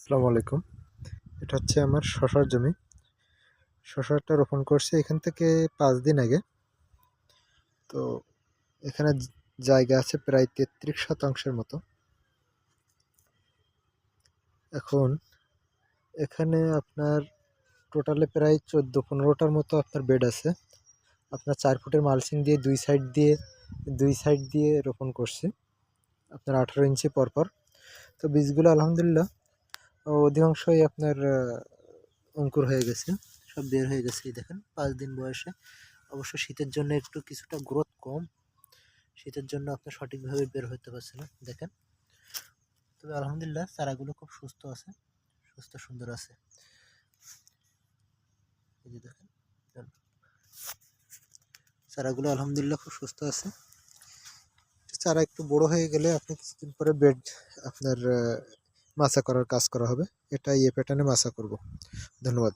আসসালামু আলাইকুম। এটা হচ্ছে আমার শসার জমি। শসাটা রোপণ করছি এখান থেকে ৫ দিন আগে। তো এখানে জায়গা আছে প্রায় ৩৩% মতো। এখন এখানে আপনার টোটালে প্রায় ১৪-১৫টার মতো আপনার বেড আছে। আপনার ৪ ফুটের মালচিং দিয়ে দুই সাইড দিয়ে রোপণ করছি। আপনার ১৮ ইঞ্চি পরপর। তো বীজগুলো আলহামদুলিল্লাহ অধিকাংশই আপনার অঙ্কুর হয়ে গেছে। সব বের হয়ে গেছে, এই দেখেন ৫ দিন বয়সে। অবশ্য শীতের জন্য একটু কিছুটা গ্রোথ কম, শীতের জন্য আপনার সঠিকভাবে বের হতে পারছে না দেখেন। তবে আলহামদুলিল্লাহ চারাগুলো খুব সুস্থ আছে, সুস্থ সুন্দর আছে। এই যে দেখেন চারাগুলো আলহামদুলিল্লাহ খুব সুস্থ আছে। চারা একটু বড় হয়ে গেলে আপনি কিছুদিন পরে বেড আপনার মাচা করার কাজ করা হবে। এটা প্যাটার্নে মাচা করব। ধন্যবাদ।